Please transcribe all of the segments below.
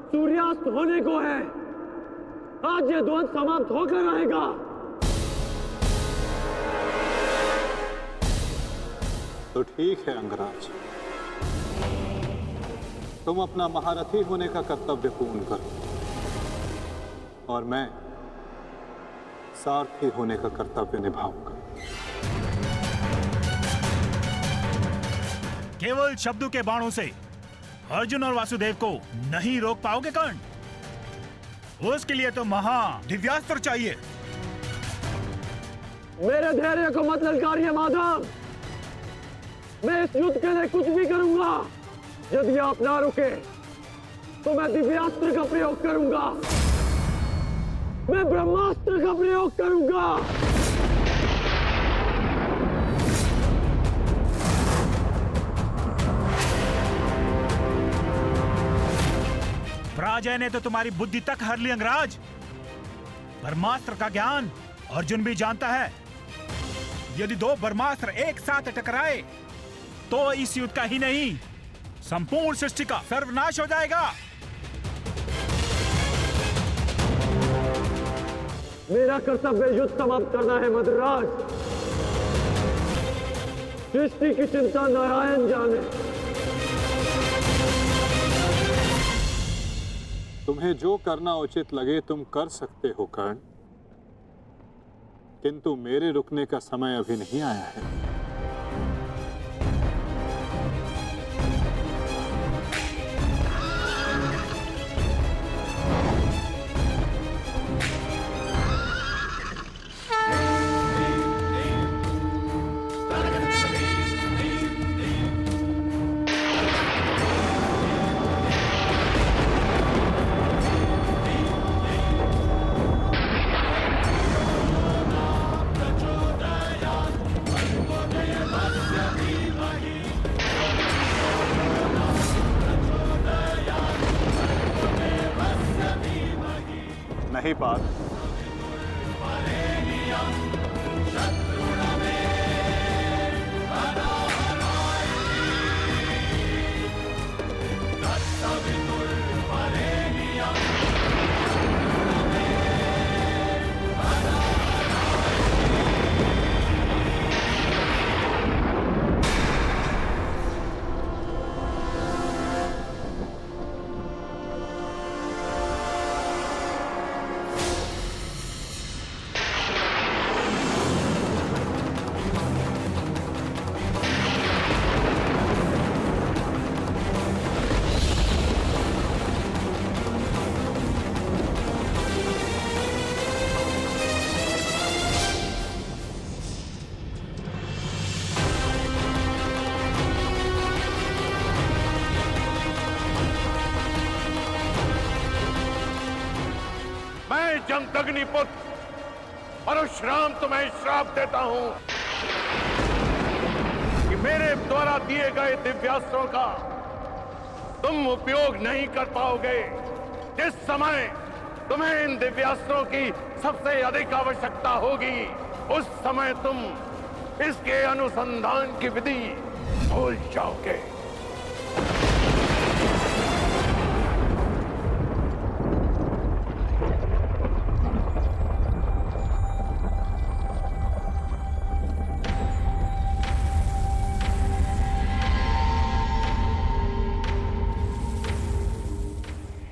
सूर्यास्त होने को है। आज ये द्वंद समाप्त होकर रहेगा। तो ठीक है अंगराज, तुम अपना महारथी होने का कर्तव्य पूर्ण करो और मैं सारथी होने का कर्तव्य निभाऊंगा। केवल शब्दों के बाणों से अर्जुन और वासुदेव को नहीं रोक पाओगे कर्ण। उसके लिए तो महा दिव्यास्त्र चाहिए। मेरे धैर्य को मत ललकारिए माधव। मैं इस युद्ध के लिए कुछ भी करूंगा। यदि आप ना रुके तो मैं दिव्यास्त्र का प्रयोग करूंगा। मैं ब्रह्मास्त्र का प्रयोग करूंगा। पराजय ने तो तुम्हारी बुद्धि तक हर ली अंगराज। ब्रह्मास्त्र का ज्ञान अर्जुन भी जानता है। यदि दो ब्रह्मास्त्र एक साथ टकराए तो इस युद्ध का ही नहीं, संपूर्ण सृष्टि का सर्वनाश हो जाएगा। मेरा कर्तव्य युद्ध समाप्त करना है मद्राज। सृष्टि की चिंता नारायण जाने। तुम्हें जो करना उचित लगे तुम कर सकते हो कर्ण, किंतु मेरे रुकने का समय अभी नहीं आया है। नहीं पार्थ, अग्निपुत्र परशुराम तुम्हें श्राप देता हूं कि मेरे द्वारा दिए गए दिव्यास्त्रों का तुम उपयोग नहीं कर पाओगे। जिस समय तुम्हें इन दिव्यास्त्रों की सबसे अधिक आवश्यकता होगी, उस समय तुम इसके अनुसंधान की विधि भूल जाओगे।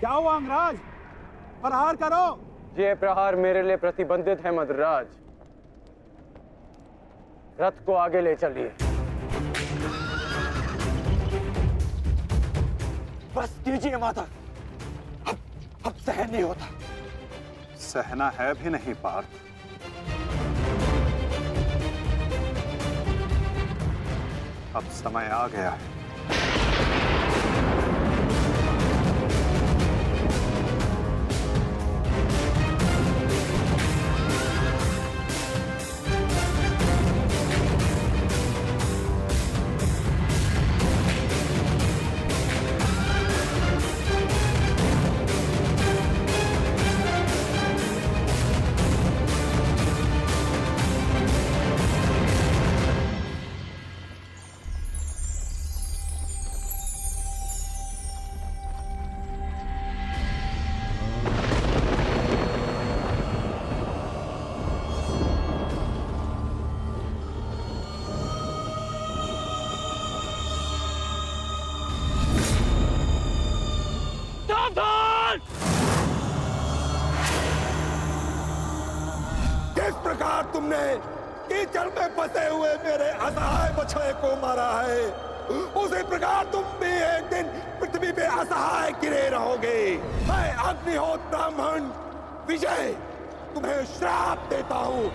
क्या हुआ अंगराज? प्रहार करो। ये प्रहार मेरे लिए प्रतिबंधित है मद्राज। रथ को आगे ले चलिए। बस कीजिए माता, अब सहन नहीं होता। सहना है भी नहीं पार्थ। अब समय आ गया है। किस प्रकार तुमने कीचड़ में फंसे हुए मेरे असहाय बछड़े को मारा है, उसी प्रकार तुम भी एक दिन पृथ्वी पे असहाय गिरे रहोगे। मैं अग्निहोत्र ब्राह्मण विजय तुम्हें श्राप देता हूं।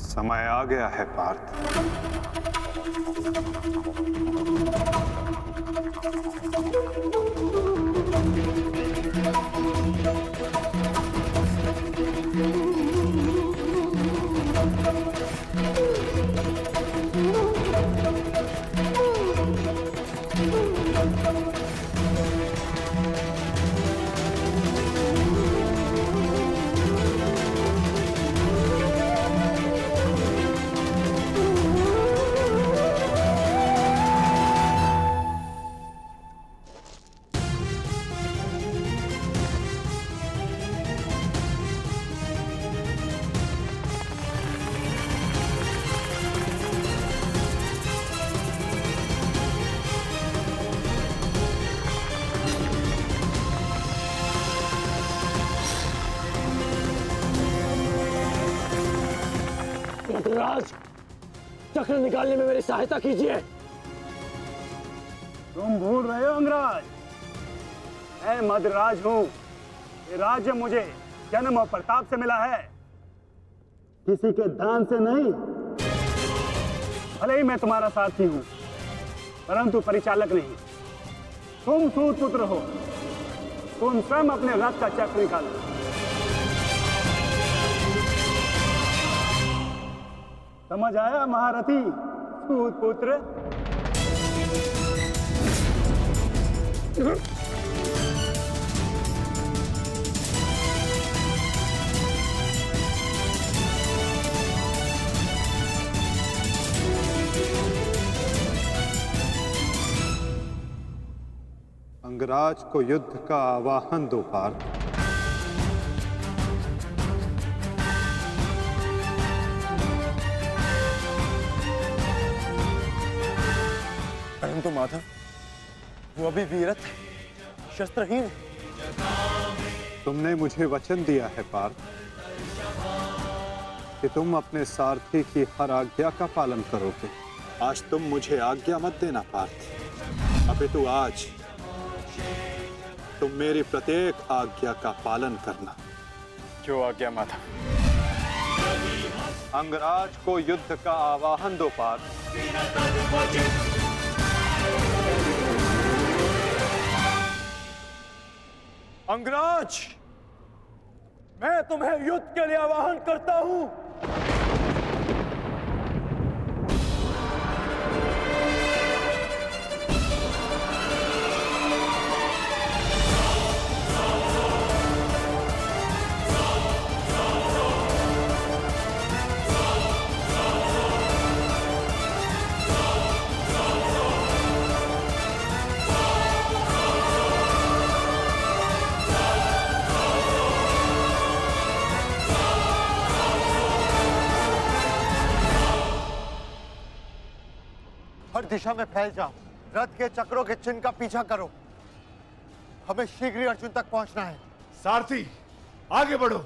समय आ गया है पार्थ। मद्राज, चक्र निकालने में मेरी सहायता कीजिए। तुम भूल रहे हो अंगराज, मैं मद्राज हूं। ये राज्य मुझे जन्म और प्रताप से मिला है, किसी के दान से नहीं। भले ही मैं तुम्हारा साथी हूं, परंतु परिचालक नहीं। तुम सूत पुत्र हो, तुम स्वयं अपने रथ का चक्र निकालो। समझ आया महारथी सूत पुत्र? अंगराज को युद्ध का आवाहन दो पार्थ। परंतु माधव, वो अभी वीरत है, शस्त्रहीन है। तुमने मुझे वचन दिया है पार्थ कि तुम अपने सारथी की हर आज्ञा का पालन करोगे। आज तुम मुझे आज्ञा मत देना पार्थ, अपितु आज तुम मेरी प्रत्येक आज्ञा का पालन करना। जो आज्ञा माधव। अंगराज को युद्ध का आवाहन दो पार्थ। अंगराज, मैं तुम्हें युद्ध के लिए आवाहन करता हूं। हर दिशा में फैल जाओ, रथ के चक्रों के चिन्ह का पीछा करो। हमें शीघ्र ही अर्जुन तक पहुंचना है। सारथी, आगे बढ़ो।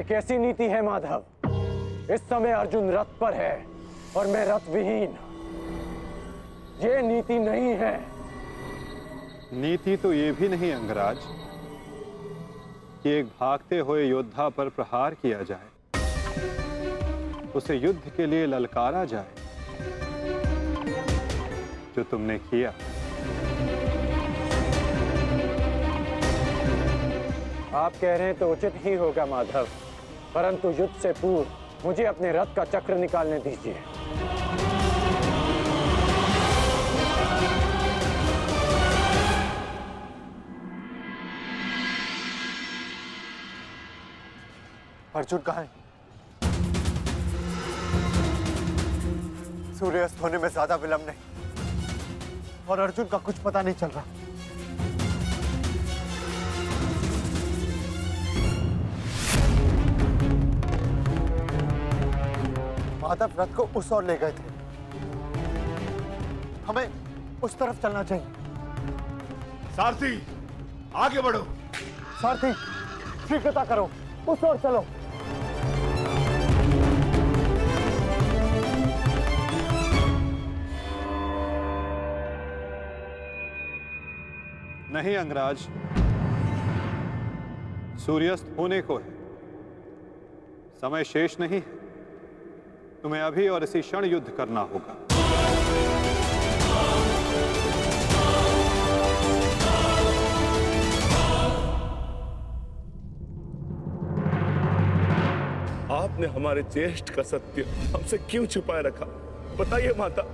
ये कैसी नीति है माधव? इस समय अर्जुन रथ पर है और मैं रथ विहीन। ये नीति नहीं है। नीति तो ये भी नहीं अंगराज कि एक भागते हुए योद्धा पर प्रहार किया जाए, उसे युद्ध के लिए ललकारा जाए, जो तुमने किया। आप कह रहे हैं तो उचित ही होगा माधव, परंतु युद्ध से पूर्व मुझे अपने रथ का चक्र निकालने दीजिए। अर्जुन कहाँ है? सूर्यास्त होने में ज्यादा विलंब नहीं और अर्जुन का कुछ पता नहीं चल रहा। माधव रथ को उस ओर ले गए थे, हमें उस तरफ चलना चाहिए। सारथी आगे बढ़ो। सारथी शीघ्रता करो, उस ओर चलो। नहीं अंगराज, सूर्यास्त होने को है, समय शेष नहीं है। तुम्हें अभी और इसी क्षण युद्ध करना होगा। आपने हमारे ज्येष्ठ का सत्य हमसे क्यों छुपाए रखा? बताइए माता।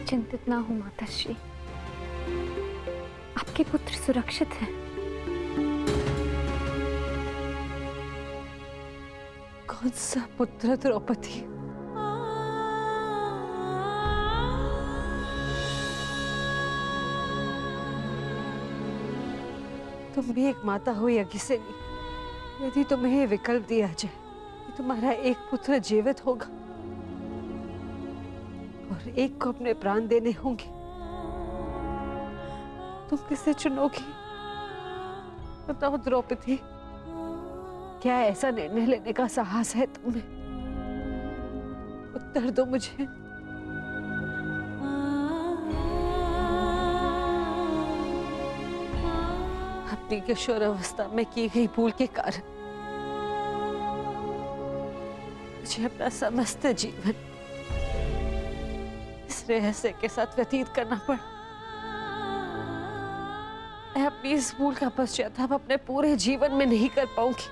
चिंतित ना हो माताश्री, आपके पुत्र सुरक्षित हैं। कौन सा पुत्र द्रौपदी? तुम भी एक माता हो यज्ञसेनी, यदि तुम्हें ये विकल्प दिया जाए कि तुम्हारा एक पुत्र जीवित होगा और एक को अपने प्राण देने होंगे, तुम किसे चुनोगी? बताओ द्रौपदी, क्या ऐसा निर्णय लेने का साहस है तुम्हें? उत्तर दो मुझे। अपनी किशोरावस्था में की गई भूल के कारण मुझे अपना समस्त जीवन इस रहस्य के साथ व्यतीत करना पड़ा। मैं अपनी इस भूल का पश्चाताप अपने पूरे जीवन में नहीं कर पाऊंगी।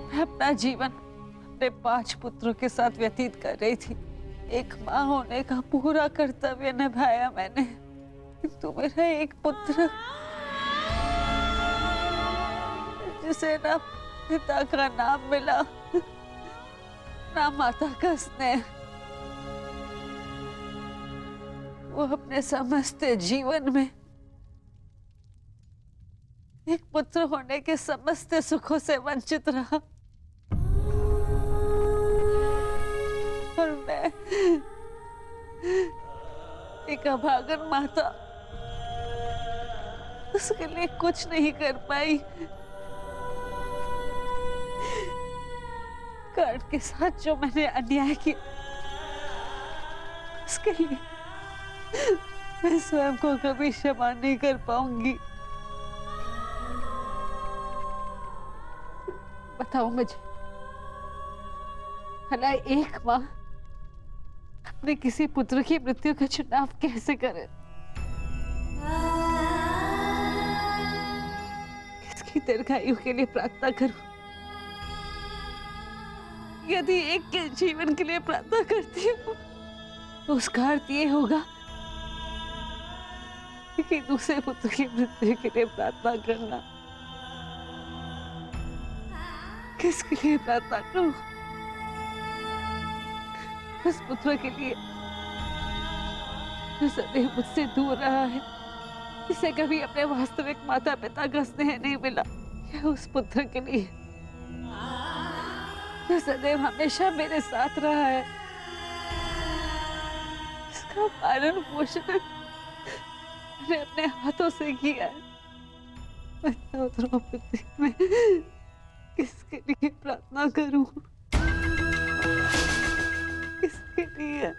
मैं अपना जीवन अपने 5 पुत्रों के साथ व्यतीत कर रही थी। एक माँ होने का पूरा कर्तव्य निभाया मैंने, किंतु मेरा एक पुत्र जिसे ना पिता का नाम मिला, ना माता का स्नेह, वो अपने समस्त जीवन में एक पुत्र होने के समस्त सुखों से वंचित रहा। और मैं एक अभागन माता उसके लिए कुछ नहीं कर पाई। कर्ण के साथ जो मैंने अन्याय किया, उसके लिए मैं स्वयं को कभी क्षमा नहीं कर पाऊंगी। बताओ मुझे, भला एक माँ अपने किसी पुत्र की मृत्यु का चुनाव कैसे करे? किसकी दीर्घायु के लिए प्रार्थना करूं? यदि एक के जीवन के लिए प्रार्थना करती हूँ तो उसका अर्थ ये होगा कि दूसरे पुत्र की मृत्यु के लिए प्रार्थना करना। किसके लिए प्रार्थना करूं? उस पुत्र के लिए जो सदैव मुझसे दूर रहा है, जिसे कभी अपने वास्तविक माता पिता का स्नेह नहीं मिला, या उस पुत्र के लिए जो सदैव हमेशा मेरे साथ रहा है, इसका पालन पोषण मैंने अपने हाथों से किया है। मैं द्रौपदी में किसके लिए प्रार्थना करूं? किसके लिए?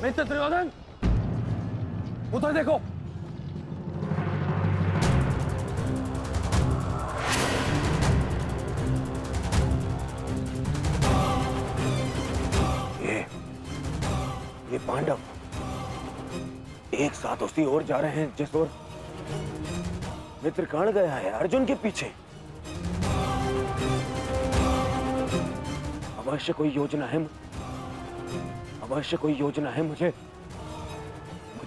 मित्र दुर्योधन, उधर देखो। ये पांडव एक साथ उसी ओर जा रहे हैं जिस ओर मित्र कर्ण गया है, अर्जुन के पीछे। अवश्य कोई योजना है, अवश्य कोई योजना है। मुझे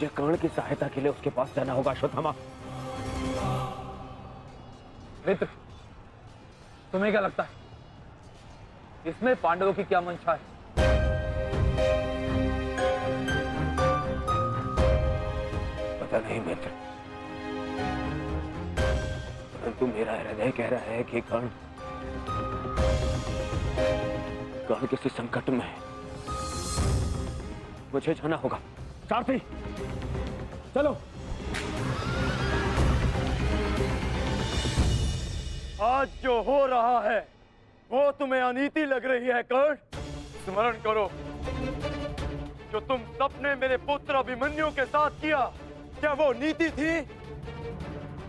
कर्ण की सहायता के लिए उसके पास जाना होगा। अश्वत्थामा, मित्र, तुम्हें क्या लगता है इसमें पांडवों की क्या मंशा है? पता नहीं मित्र, परंतु मेरा हृदय कह रहा है कि कर्ण किसी संकट में है। मुझे जाना होगा। सारथी, चलो। आज जो हो रहा है वो तुम्हें अनीति लग रही है कर्ण? स्मरण करो, जो तुम सबने मेरे पुत्र अभिमन्यु के साथ किया, क्या वो नीति थी?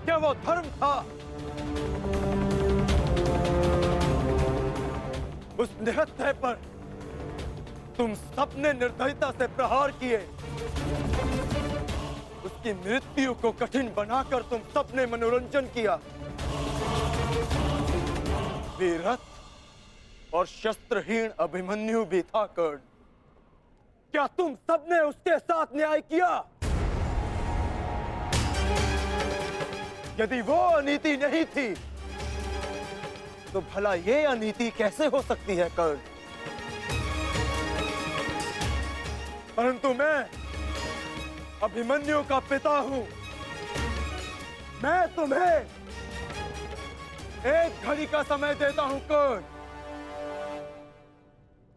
क्या वो धर्म था? उस निहत्थे पर तुम सबने निर्दयता से प्रहार किए। उसकी मृत्यु को कठिन बनाकर तुम सबने मनोरंजन किया। वीरथ और शस्त्रहीन अभिमन्यु भी था कर्ण। क्या तुम सबने उसके साथ न्याय किया? यदि वो अनीति नहीं थी तो भला ये अनीति कैसे हो सकती है कर्ण? परंतु मैं अभिमन्यु का पिता हूं। मैं तुम्हें एक घड़ी का समय देता हूं कर्ण।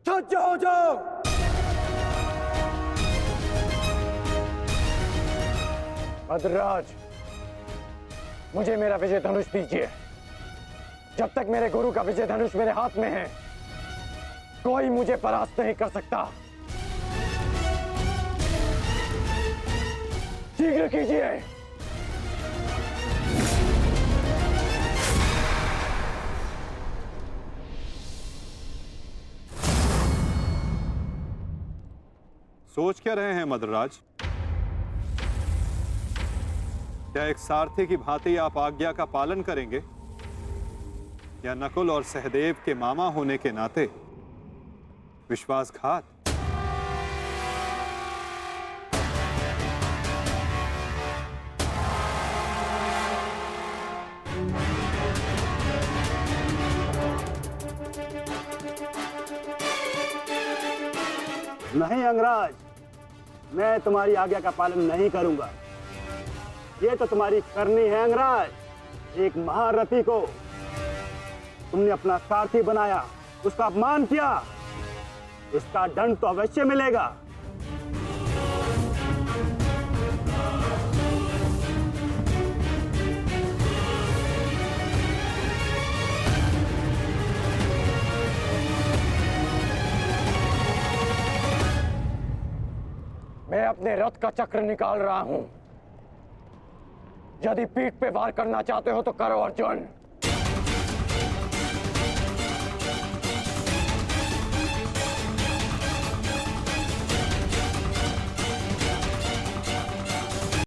सज्ज हो जाओ। भद्रराज, मुझे मेरा विजय धनुष दीजिए। जब तक मेरे गुरु का विजय धनुष मेरे हाथ में है, कोई मुझे परास्त नहीं कर सकता। शीघ्र कीजिए। सोच क्या रहे हैं मद्रराज? क्या एक सारथी की भांति आप आज्ञा का पालन करेंगे, या नकुल और सहदेव के मामा होने के नाते विश्वासघात? नहीं अंगराज, मैं तुम्हारी आज्ञा का पालन नहीं करूंगा। ये तो तुम्हारी करनी है अंगराज। एक महारथी को तुमने अपना सारथी बनाया, उसका अपमान किया, इसका दंड तो अवश्य मिलेगा। मैं अपने रथ का चक्र निकाल रहा हूं। यदि पीठ पे वार करना चाहते हो तो करो अर्जुन।